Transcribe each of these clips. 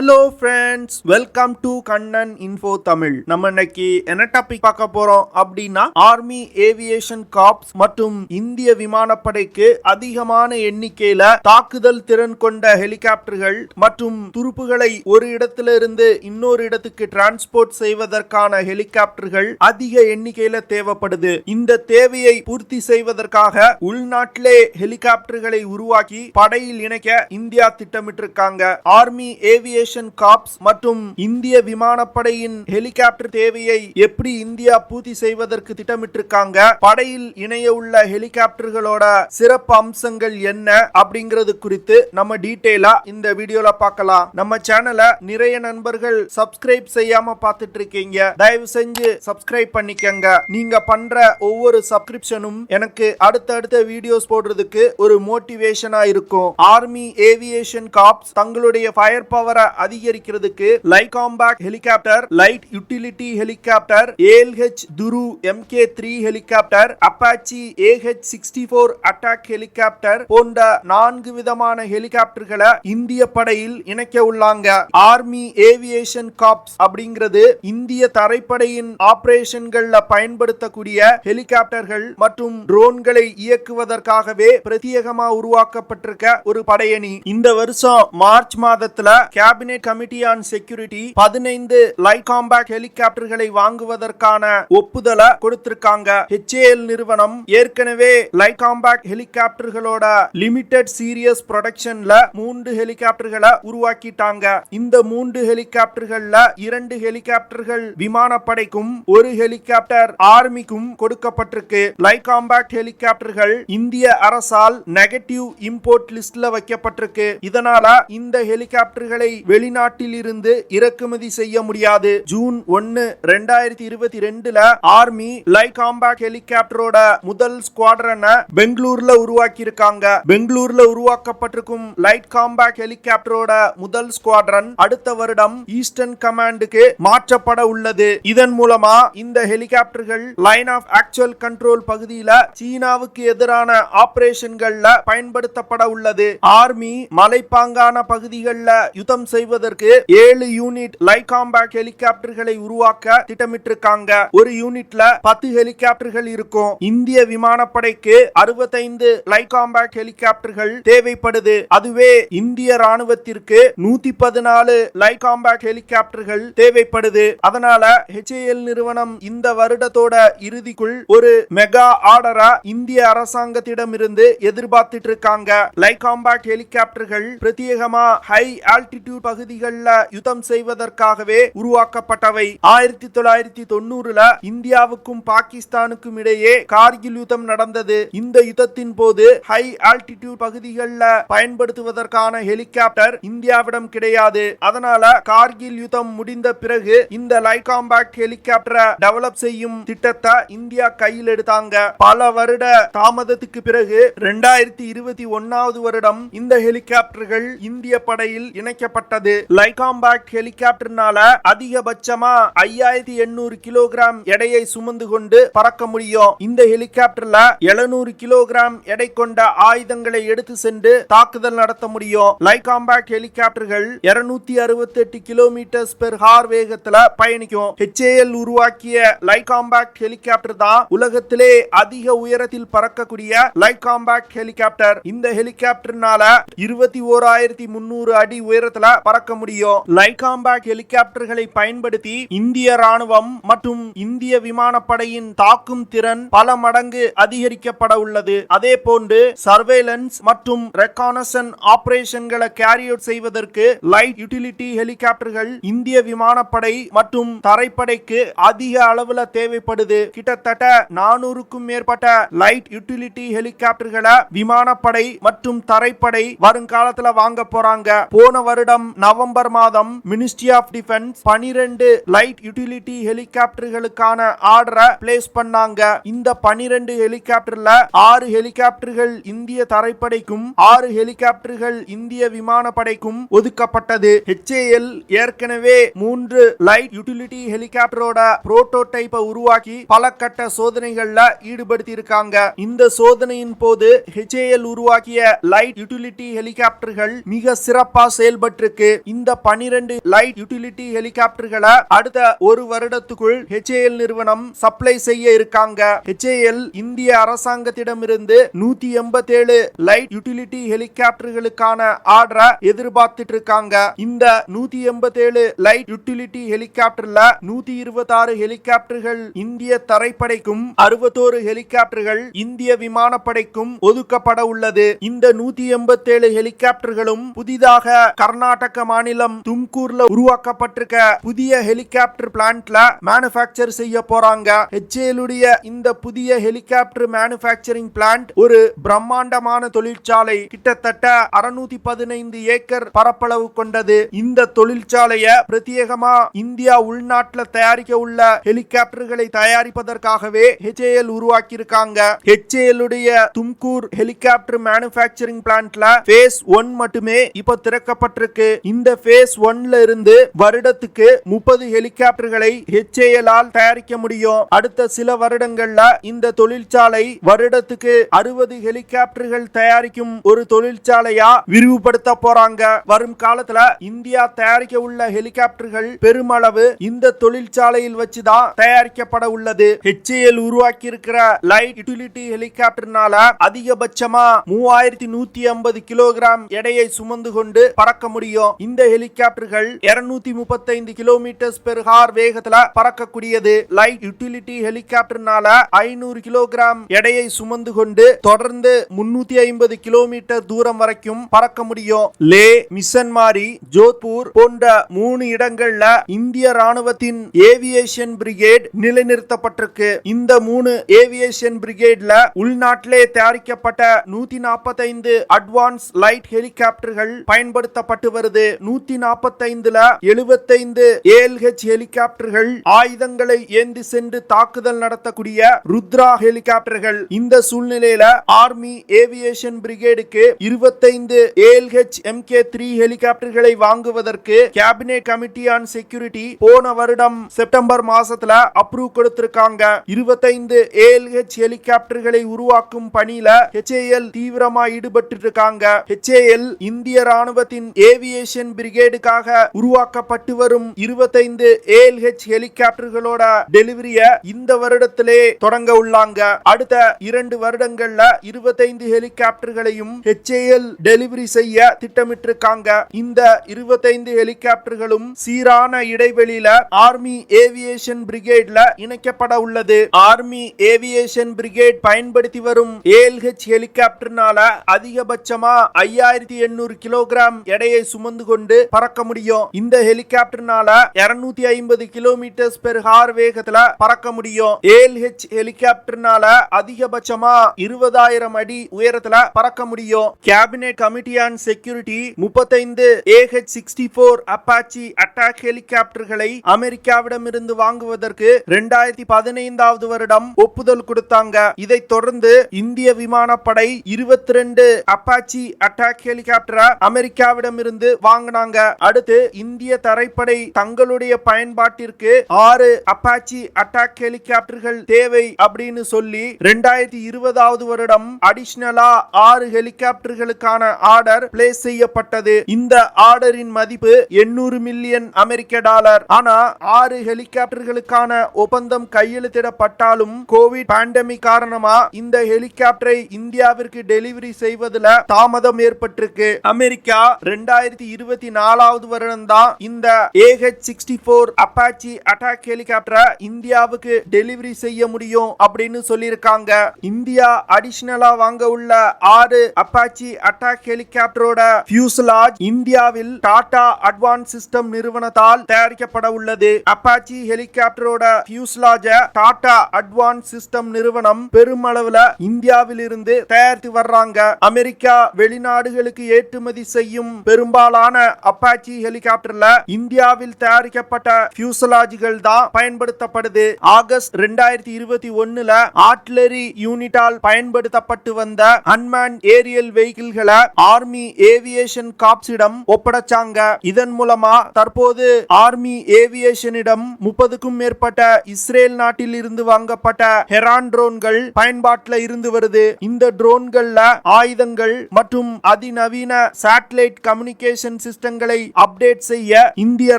Hello friends, welcome to Kannan info Tamil. நம்ம இன்னைக்கு என்ன டாபிக் பார்க்க போறோம் அப்படின்னா, ஆர்மி ஏவியேஷன் கார்ப்ஸ் மற்றும் இந்திய விமானப்படைக்கு அதிகமான எண்ணிக்கையில தாக்குதல் திறன் கொண்ட ஹெலிகாப்டர்கள் மற்றும் துருப்புகளை ஒரு இடத்திலிருந்து இன்னொரு இடத்துக்கு டிரான்ஸ்போர்ட் செய்வதற்கான ஹெலிகாப்டர்கள் அதிக எண்ணிக்கையில தேவைப்படுது. இந்த தேவையை பூர்த்தி செய்வதற்காக உள்நாட்டிலே ஹெலிகாப்டர்களை உருவாக்கி படையில் இணைக்க இந்தியா திட்டமிட்டிருக்காங்க. ஆர்மி ஏவியேஷன் கார்ப்ஸ் மற்றும் இந்திய விமானப்படையின் ஹெலிகாப்டர் தேவையை எப்படி இந்தியா பூர்த்தி செய்வதற்கு திட்டமிட்டிருக்காங்க, படையில் இணைய உள்ள ஹெலிகாப்டர்களோட சிறப்பு அம்சங்கள் என்ன அப்படிங்கிறது குறித்து நம்ம டீடைலா இந்த வீடியோல பார்க்கலாம். நம்ம சேனலை நிறைய நண்பர்கள் சப்ஸ்கிரைப் செய்யாம பார்த்துட்டு இருக்கீங்க. தயவு செஞ்சு சப்ஸ்கிரைப் பண்ணிக்கங்க. நீங்க பண்ற ஒவ்வொரு சப்ஸ்கிரிப்ஷனும் எனக்கு அடுத்தடுத்த வீடியோஸ் போடுறதுக்கு ஒரு மோட்டிவேஷனா இருக்கும். ஆர்மி ஏவியேஷன் கார்ப்ஸ் தங்களுடைய ஃபயர் பவரை அதிகரிக்கிறதுக்கு light compact helicopter, light utility helicopter, ALH Dhruv MK3 helicopter, Apache AH-64 attack helicopter போன்ற 4 விதமான ஹெலிகாப்டர்களை இந்திய படையில் இணைக்க உள்ளாங்க. ஆர்மி ஏவியேஷன் கார்ப்ஸ் அப்படிங்கிறது இந்திய தரைப்படையின் ஆபரேஷன்கள்ல பயன்படுத்தக்கூடிய ஹெலிகாப்டர்கள் மற்றும் ட்ரோன்களை இயக்குவதற்காகவே பிரத்யேகமா உருவாக்கப்பட்டிருக்க ஒரு படையணி. இந்த வருஷம் மார்ச் மாதத்துல cabinet committee on security 15 light compact ஹெலிகாப்டர்களை வாங்குவதற்கான ஒப்புதலை கொடுத்திருக்காங்க. HAL நிறுவனம் ஏற்கனவே லைட் காம்பாக்ட் ஹெலிகாப்டர்களோட லிமிடெட் சீரியஸ் ப்ரொடக்ஷன்ல 3 ஹெலிகாப்டர்களை உருவாக்கிட்டாங்க. இந்த 3 ஹெலிகாப்டர்கள்ல 2 ஹெலிகாப்டர்கள் விமானப்படைக்கும், ஒரு ஹெலிகாப்டர் ஆர்மிக்கும் கொடுக்கப்பட்டிருக்கு. லைட் காம்பாக்ட் ஹெலிகாப்டர்கள் இந்திய அரசால் நெகட்டிவ் இம்போர்ட் லிஸ்ட்ல வைக்கப்பட்டிருக்கு. இதனால இந்த ஹெலிகாப்டர்களை வெளிநாட்டில் இருந்து இறக்குமதி செய்ய முடியாது. ஜூன் 1, 2022 ஆர்மி லைட் காம்பாக்ட் ஹெலிகாப்டரோட முதல் ஸ்குவாட்ரனை பெங்களூர்ல உருவாக்கி இருக்காங்க. பெங்களூர்ல உருவாக்கப்பட்டிருக்கும் லைட் காம்பாக்ட் ஹெலிகாப்டரோட முதல் ஸ்குவாட்ரன் அடுத்த வருடம் ஈஸ்டர்ன் கமாண்டுக்கு மாற்றப்பட உள்ளது. இதன் மூலமா இந்த ஹெலிகாப்டர்கள் லைன் ஆஃப் ஆக்சுவல் கண்ட்ரோல் பகுதியில சீனாவுக்கு எதிரான ஆபரேஷன்கள்ல பயன்படுத்தப்பட உள்ளது. ஆர்மி மலைப்பாங்கான பகுதிகளில் யுத்தம் செய்வதற்கு 7 யூனிட் லைட் காம்பாக்ட் ஹெலிகாப்டர்களை உருவாக்க திட்டமிட்டிருக்காங்க. ஒரு யூனிட்ல 10 ஹெலிகாப்டர்கள் இருக்கும். இந்திய விமானப்படைக்கு 65 லைட் காம்பாக்ட் ஹெலிகாப்டர்கள் தேவைப்படுது. அதுவே இந்திய ராணுவத்திற்கு 114 லைட் காம்பாக்ட் ஹெலிகாப்டர்கள் தேவைப்படுது. அதனால HAL நிறுவனம் இந்த வருடத்தோட இறுதிக்குள் ஒரு மெகா ஆர்டரா இந்திய அரசாங்கத்திடமிருந்து எதிர்பார்த்துட்டு இருக்காங்க. லைட் காம்பாக்ட் ஹெலிகாப்டர்கள் பிரத்யேகமா ஹை ஆல்டிடியூட் பகுதிகளில் யுத்தம் செய்வதற்காகவே உருவாக்கப்பட்டவை. 1990ல இந்தியாவுக்கும் பாகிஸ்தானுக்கும் இடையே கார்கில் யுத்தம் நடந்தது. இந்த யுத்தத்தின் போது ஹை ஆல்டிடியூட் பகுதிகளில் பயன்படுத்துவதற்கான ஹெலிகாப்டர் இந்தியாவிடம் கிடையாது. அதனால கார்கில் யுத்தம் முடிந்த பிறகு இந்த லைட் காம்பாக்ட் ஹெலிகாப்டரை டெவலப் செய்யும் திட்டத்தை இந்தியா கையில் எடுத்தாங்க. பல வருட தாமதத்துக்கு பிறகு 2021 வருடம் இந்த ஹெலிகாப்டர்கள் இந்திய படையில் இணைக்கப்பட்டது. லைட் காம்பாக்ட் ஹெலிகாப்டர்னால அதிகபட்சமா 5800 கிலோகிராம் எடையை சுமந்து கொண்டு பறக்க முடியும். இந்த ஹெலிகாப்டர்ல 700 கிலோகிராம் எடை கொண்ட ஆயுதங்களை எடுத்து சென்று தாக்குதல் நடத்த முடியும். லைட் காம்பாக்ட் ஹெலிகாப்டர்கள் 268 km/h வேகத்துல பயணிக்கும். HAL உருவாக்கிய லைட் காம்பாக்ட் ஹெலிகாப்டர் தான் உலகத்திலே அதிக உயரத்தில் பறக்கக்கூடிய லைட் காம்பாக்ட் ஹெலிகாப்டர். இந்த ஹெலிகாப்டர்னால 21,300 அடி உயரத்துல பறக்க முடியும். லைட் காம்பாக்ட் ஹெலிகாப்டர்களை பயன்படுத்தி இந்திய ராணுவம் மற்றும் இந்திய விமானப்படையின் தாக்கும் திறன் பல மடங்கு அதிகரிக்கப்பட உள்ளது. அதே போன்று சர்வேலன்ஸ் மற்றும் ரெகானசன் ஆபரேஷன்களை கேரி அவுட் செய்வதற்கு லைட் யூட்டிலிட்டி ஹெலிகாப்டர்கள் இந்திய விமானப்படை மற்றும் தரைப்படைக்கு அதிக அளவுல தேவைப்படுது. கிட்டத்தட்ட 400க்கும் மேற்பட்ட லைட் யூட்டிலிட்டி ஹெலிகாப்டர்களை விமானப்படை மற்றும் தரைப்படை வருங்காலத்துல வாங்க போறாங்க. போன வருடம் நவம்பர் மாதம் ministry of defence 12 light utility ஹெலிகாப்டர்களுக்கான ஆர்டரை பிளேஸ் பண்ணாங்க. இந்த 12 ஹெலிகாப்டர்ல 6 ஹெலிகாப்டர்கள் இந்திய தரைப்படைக்கும் 6 ஹெலிகாப்டர்கள் இந்திய விமானப்படைக்கும் ஒதுக்கப்பட்டது. HAL ஏற்கனவே 3 லைட் யூட்டிலிட்டி ஹெலிகாப்டரோட புரோட்டோடைப்பை உருவாக்கி பல கட்ட சோதனைகள்ல ஈடுபடுத்தி இருக்காங்க. இந்த சோதனையின் போது HAL உருவாக்கிய லைட் யூட்டிலிட்டி ஹெலிகாப்டர்கள் மிக சிறப்பா செயல்பட்டிருக்கு. இந்த 12 லைட் யூட்டிலிட்டி ஹெலிகாப்டர்களை அடுத்த ஒரு வருடத்துக்குள் HAL நிறுவனம் சப்ளை செய்ய இருக்காங்க. HAL இந்திய அரசாங்கத்திடமிருந்து 187 லைட் யூட்டிலிட்டி ஹெலிகாப்டர்களுக்கான ஆர்டரை எதிர்பார்த்துட்டு இருக்காங்க. இந்த 187 லைட் யூட்டிலிட்டி ஹெலிகாப்டர்ல 126 ஹெலிகாப்டர்கள் இந்திய தரைப்படைக்கும் 61 ஹெலிகாப்டர்கள் இந்திய விமானப்படைக்கும் ஒதுக்கப்பட உள்ளது. இந்த 187 ஹெலிகாப்டர்களும் புதிதாக கர்நாடக மாநிலம் தும்கூர்ல உருவாக்கப்பட்டிருக்க புதிய ஹெலிகாப்டர் பிளான்ட்ல மேனுஃபேக்சர் செய்ய போறாங்க. HAL உடைய இந்த புதிய ஹெலிகாப்டர் மேனுஃபேக்சரிங் பிளான்ட் ஒரு பிரம்மாண்டமான தொழிற்சாலை, கிட்டத்தட்ட 615 ஏக்கர் பரப்பளவு கொண்டது. இந்த தொழிற்சாலையை பிரத்யேகமா இந்தியா உள்நாட்டில் தயாரிக்க உள்ள ஹெலிகாப்டர்களை தயாரிப்பதற்காகவே HAL உருவாக்கி இருக்காங்க. HAL உடைய தும்கூர் ஹெலிகாப்டர் மேனுஃபேக்சரிங் பிளான்ட்ல phase 1 மட்டுமே இப்ப திறக்கப்பட்டிருக்கு. இந்த phase 1ல இருந்து வருடத்துக்கு 30 ஹெலிகாப்டர்களை HAL ஆல் தயாரிக்க முடியும். அடுத்த சில வருடங்கள்ல இந்த தொழிற்சாலை வருடத்துக்கு 60 ஹெலிகாப்டர்கள் தயாரிக்கும் ஒரு தொழிற்சாலையா விரிவுபடுத்த போறாங்க. வரும் காலத்துல இந்தியா தயாரிக்க உள்ள ஹெலிகாப்டர்கள் பெருமளவு இந்த தொழிற்சாலையில் வச்சுதான் தயாரிக்கப்பட உள்ளது. HAL உருவாக்கி இருக்கிற லைட் யூட்டிலிட்டி ஹெலிகாப்டர்னால அதிகபட்சமா 3150 கிலோகிராம் எடையை சுமந்து கொண்டு பறக்க முடியும். இந்த ஹெலிகாப்டர்கள் 235 கிலோமீட்டர் பெர் ஹார் வேகத்துல பறக்கக்கூடியது. லைட் யூட்டிலிட்டி ஹெலிகாப்டர்னால 500 கிலோகிராம் எடையை சுமந்து கொண்டு தொடர்ந்து 350 கிலோமீட்டர் தூரம் வரைக்கும் பறக்க முடியும். லே, மிஷன்மாரி, ஜோத்பூர் போன்ற 3 இடங்கள்ல இந்திய ராணுவத்தின் ஏவியேஷன் பிரிகேட் நிலைநிறுத்தப்பட்டிருக்கு. இந்த 3 ஏவியேஷன் பிரிகேட்ல உள்நாட்டிலே தயாரிக்கப்பட்ட 145 அட்வான்ஸ் லைட் ஹெலிகாப்டர்கள் பயன்படுத்தப்பட்டு வருது. 145ல 75 ALH ஹெலிகாப்டர்கள் ஆயுதங்களை ஏந்தி சென்று தாக்குதல் நடத்தக்கூடிய ருத்ரா ஹெலிகாப்டர்கள். இந்த சூழ்நிலையில ஆர்மி ஏவியேஷன் பிரிகேடுக்கு 25 ALH MK3 ஹெலிகாப்டர்களை வாங்குவதற்கு கேபினெட் கமிட்டி ஆன் செக்யூரிட்டி போன வருடம் செப்டம்பர் மாசத்துல அப்ரூவ் கொடுத்திருக்காங்க. 25 ALH ஹெலிகாப்டர்களை உருவாக்கும் பணியில HAL தீவிரமா ஈடுபட்டு இருக்காங்க. HAL இந்திய ராணுவத்தின் ஏவியேஷன் பிரிகேடுக்காக உருவாக்கப்பட்டு வரும் 25 ALH ஹெலிகாப்டர்களோட டெலிவரிய இந்த வருடத்திலே தொடங்க உள்ளாங்க. அடுத்த 2 வருடங்கள்ல 25 ஹெலிகாப்டர்களையும் HAL டெலிவரி செய்ய திட்டமிட்டிருக்காங்க. இந்த 25 ஹெலிகாப்டர்களும் சீரான இடைவெளியில ஆர்மி ஏவியேஷன் பிரிகேட்ல இணைக்கப்பட உள்ளது. ஆர்மி ஏவியேஷன் பிரிகேட் பயன்படுத்தி வரும் ALH ஹெலிகாப்டர்னால அதிகபட்சமா 5800 கிலோகிராம் எடையை சுமந்து கொண்டு பறக்க முடியும். இந்த ஹெலிகாப்டர்னால 250 கிலோமீட்டர் பெர் ஹார் வேகத்துல பறக்க முடியும். ALH ஹெலிகாப்டர்னால அதிகபட்சமா 20,000 அடி உயரத்துல பறக்க முடியும். Cabinet committee on security 35 AH-64 Apache attack ஹெலிகாப்டர்களை அமெரிக்காவிடமிருந்து வாங்குவதற்கு 2015 வருடம் ஒப்புதல் கொடுத்தாங்க. இதை தொடர்ந்து இந்திய விமானப்படை 22 அப்பாச்சி அட்டாக் ஹெலிகாப்டரை அமெரிக்காவிடமிருந்து வாங்கினாங்க. அடுத்து இந்திய தரைப்படை தங்களுடைய பயன்பாட்டிற்கு 6 அப்பாச்சி அட்டாக் ஹெலிகாப்டர்கள் தேவை அப்படின்னு சொல்லி 2020 வருடம் அடிஷனலா 6 ஹெலிகாப்டர்களுக்கான ஆர்டர் பிளேஸ் செய்யப்பட்டது. இந்த ஆர்டரின் மதிப்பு 800 மில்லியன் அமெரிக்க டாலர். ஆனா 6 ஹெலிகாப்டர்களுக்கான ஒப்பந்தம் கையெழுத்திடப்பட்டாலும் கோவிட் பேண்டமிக் காரணமா இந்த ஹெலிகாப்டரை இந்தியாவிற்கு டெலிவரி செய்வதில் தாமதம் ஏற்பட்டிருக்கு. அமெரிக்கா 2024 வருடம் தான் இந்த AH-64 அப்பாச்சி அட்டாக் ஹெலிகாப்டரை இந்தியாவுக்கு டெலிவரி செய்ய முடியும் அப்படின்னு சொல்லியிருக்காங்க. இந்தியா அடிஷனலா வாங்க உள்ள 6 அப்பாச்சி அட்டாக் ஹெலிகாப்டரோட ஃபியூசலாஜ் இந்தியாவில் டாடா அட்வான்ஸ் சிஸ்டம் நிறுவனத்தால் தயாரிக்கப்பட உள்ளது. அப்பாச்சி ஹெலிகாப்டரோட ஃபியூசலாஜ டாடா அட்வான்ஸ் சிஸ்டம் நிறுவனம் பெருமளவுல இந்தியாவில் இருந்து தயாரித்து வர்றாங்க. அமெரிக்கா வெளிநாடுகளுக்கு ஏற்றுமதி செய்யும் பெரும்பாலான அப்பாச்சி ஹெலிகாப்டர்ல இந்தியாவில் தயாரிக்கப்பட்ட ஃபியூசலாஜ்கள் தான் பயன்படுத்தப்படுது. ஆகஸ்ட் 2021ல ஆர்ட்டிலரி யூனிட்டால் பயன்படுத்தப்பட்டு வந்த அன்மேன் ஏரியல் வெஹிக்கிள்களை ஆர்மி ஏவியேஷன் கார்ப்ஸிடம் ஒப்படைச்சாங்க. இதன் மூலமா தற்போது ஆர்மி ஏவியேஷனிடம் 30க்கும் மேற்பட்ட இஸ்ரேல் நாட்டில் இருந்து வாங்கப்பட்ட ஹெரான் ட்ரோன்கள் பயன்பாட்டில் இருந்து வருது. இந்த ட்ரோன்கள்ல ஆயுதங்கள் மற்றும் அதிநவீன சேட்டலைட் கம்யூனிகேஷன் ஏவியேஷன் சிஸ்டங்களை அப்டேட் செய்ய இந்திய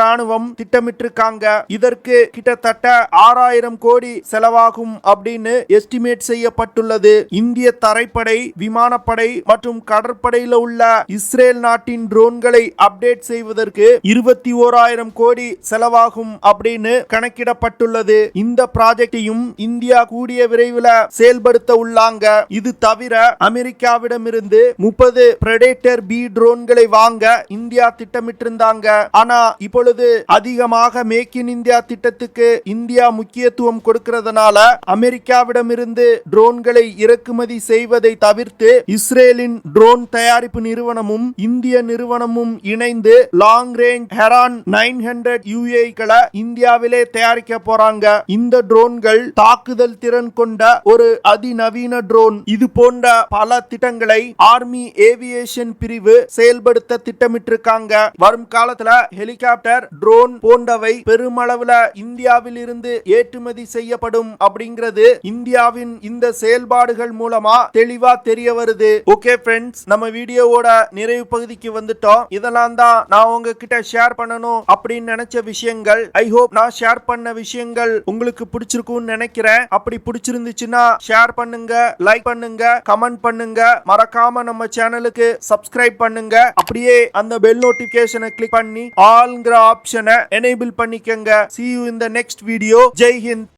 ராணுவம் திட்டமிட்டிருக்காங்க. இதற்கு கிட்டத்தட்ட 6000 கோடி செலவாகும் அப்படின்னு எஸ்டிமேட் செய்யப்பட்டுள்ளது. இந்திய தரைப்படை, விமானப்படை மற்றும் கடற்படையில் உள்ள இஸ்ரேல் நாட்டின் ட்ரோன்களை அப்டேட் செய்வதற்கு 21000 கோடி செலவாகும் அப்படின்னு கணக்கிடப்பட்டுள்ளது. இந்த ப்ராஜெக்டையும் இந்தியா கூடிய விரைவில் செயல்படுத்த உள்ளாங்க. இது தவிர அமெரிக்காவிடமிருந்து 30 பிரெடேட்டர் பி ட்ரோன்களை வாங்க இந்தியா திட்டமிட்டிருந்தாங்க. ஆனா இப்பொழுது அதிகமாக மேக் இன் இந்தியா திட்டத்துக்கு இந்தியா முக்கியத்துவம் கொடுக்கிறதுனால அமெரிக்காவிடமிருந்து ட்ரோன்களை இறக்குமதி செய்வதை தவிர்த்து இஸ்ரேலின் ட்ரோன் தயாரிப்பு நிறுவனமும் இந்திய நிறுவனமும் இணைந்து லாங் ரேஞ்ச் ஹெரான் 900 UAVகளை இந்தியாவிலே தயாரிக்க போறாங்க. இந்த ட்ரோன்கள் தாக்குதல் திறன் கொண்ட ஒரு அதிநவீன ட்ரோன். இது போன்ற பல திட்டங்களை ஆர்மி ஏவியேஷன் பிரிவு செயல்படுத்த திட்டமிட்டிருக்காங்க. வரும் காலத்துல ஹெலிகாப்டர், ட்ரோன் போன்றவை பெருமளவுல இந்தியாவில் இருந்து ஏற்றுமதி செய்யப்படும் அப்படிங்கிறது இந்தியாவின் இந்த செயல்பாடுகள் மூலமா தெளிவா தெரிய வருது. ஓகே ஃப்ரெண்ட்ஸ், நம்ம வீடியோவோட நிறைவு பகுதிக்கு வந்துட்டோம். இதெல்லாம் தான் நான் உங்ககிட்ட ஷேர் பண்ணணும் அப்படின்னு நினைச்ச விஷயங்கள். ஐ ஹோப் நான் ஷேர் பண்ண விஷயங்கள் உங்களுக்கு பிடிச்சிருக்கும்னு நினைக்கிறேன். அப்படி பிடிச்சிருந்துச்சுன்னா ஷேர் பண்ணுங்க, லைக் பண்ணுங்க, கமெண்ட் பண்ணுங்க. மறக்காம நம்ம சேனலுக்கு சப்ஸ்கிரைப் பண்ணுங்க. அப்படியே அந்த பெல் நோட்டிபிகேஷனை கிளிக் பண்ணி ஆல்ங்கிற ஆப்ஷனை எனேபிள் பண்ணிக்கங்க. See you in the next video. Jai Hind.